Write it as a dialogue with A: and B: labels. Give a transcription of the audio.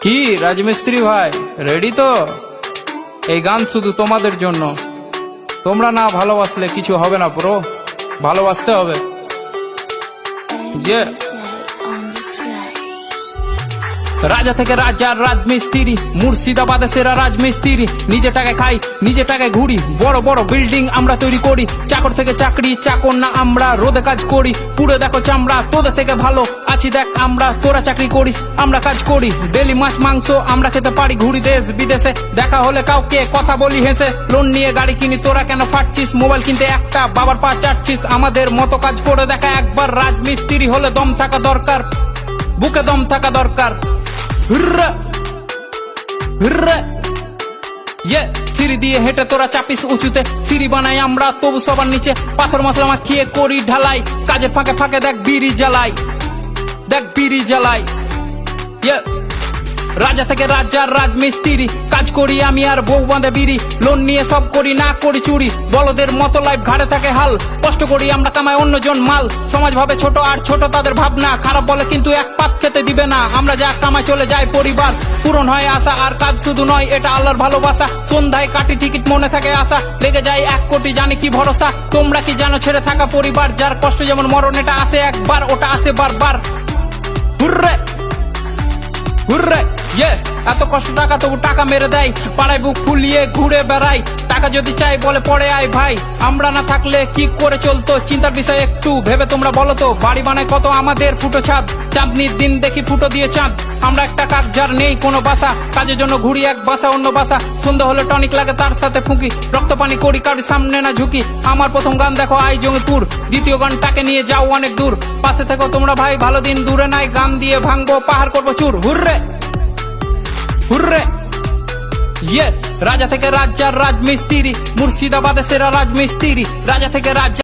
A: কি রাজমিস্ত্রি ভাই, রেডি তো? এই গান শুধু তোমাদের জন্য। তোমরা না ভালোবাসলে কিছু হবে না ব্রো, ভালোবাসতে হবে। যে রাজা থেকে রাজার রাজমিস্ত্রি, মুর্শিদাবাদে সেরা রাজমিস্ত্রি। নিজে টাকায় খাই, নিজে টাকায় ঘুরি, বড় বড় বিল্ডিং আমরা তৈরি করি। চাকর থেকে চাকরি, চাকর না আমরা, রোদে কাজ করি, পুরো দেখো চামড়া। তোদের থেকে ভালো আছি দেখ আমরা, তোরা চাকরি করিস আমরা কাজ করি। ডেলি মাছ মাংস আমরা খেতে পারি, ঘুরি দেশ বিদেশে। দেখা হলে কাউকে কথা বলি হেসে। লোন নিয়ে গাড়ি কিনি, তোরা কেন ফাটছিস? মোবাইল কিনতে একটা বাবার পা চাটছিস। আমাদের মতো কাজ করে দেখা একবার। রাজমিস্ত্রি হলে দম থাকা দরকার, বুকে দম থাকা দরকার। সিঁড়ি দিয়ে হেঁটে তোরা চাপিস উঁচুতে, সিঁড়ি বানাই আমরা তবু সবার নিচে। পাথর মশলা মাখিয়ে করি ঢালাই, কাজের ফাঁকে ফাঁকে দেখ বিড়ি জ্বালাই, দেখ বিড়ি জ্বালাই। রাজা থেকে রাজার রাজমিস্ত্রি, কাজ করি আমি আর বউ বাঁধে বিড়ি। লোন নিয়ে সব করি, না করি চুরি, বলদের মতো লাইফ ঘাড়ে থাকে হাল। কষ্ট করি আমরা, কামাই অন্যজন মাল। সমাজ ভাবে ছোট আর ছোট তাদের ভাবনা, খারাপ বলে কিন্তু এক পাত খেতে দিবে না। আমরা যা কামাই চলে যায় পরিবার, পূরণ হয় আশা। আর কাজ শুধু নয়, এটা আল্লাহর ভালোবাসা। সন্ধ্যায় কাটি টিকিট, মনে থাকে আশা। লেগে যায় 1 কোটি, জানি কি ভরসা। তোমরা কি জানো ছেড়ে থাকা পরিবার? যার কষ্ট যেমন মরণ, এটা আসে একবার, ওটা আসে বারবার। হুররে হুররে, এত কষ্ট টাকা তবু টাকা মেরে দেয়। পাড়ায় বুক ফুলিয়ে ঘুরে বেড়াই, টাকা যদি চাই বলে পড়ে আয় ভাই। আমরা না থাকলে কি করে চলতো? চিন্তার বিষয় একটু ভেবে তোমরা বলো তো। বাড়ি বানায় কত আমাদের ফুটো ছাদ, চাঁদনির দিন দেখি ফুটো দিয়ে চাঁদ। আমরা একটা কাক যার নেই কোনো বাসা, কাজের জন্য ঘুরি এক বাসা অন্য বাসা। সন্ধ্যা হলে টনিক লাগে তার সাথে ফুঁকি, রক্ত পানি করি কারোর সামনে না ঝুঁকি। আমার প্রথম গান দেখো আই জঙ্গিপুর, দ্বিতীয় গানটাকে নিয়ে যাও অনেক দূর। পাশে থেকো তোমরা ভাই, ভালো দিন দূরে নাই। গান দিয়ে ভাঙবো পাহাড়, করবো চুর। হুররে হুররে, রাজা থেকে রাজার রাজমিস্ত্রি, মুর্শিদাবাদে সেরা রাজমিস্ত্রি। রাজা থেকে রাজা।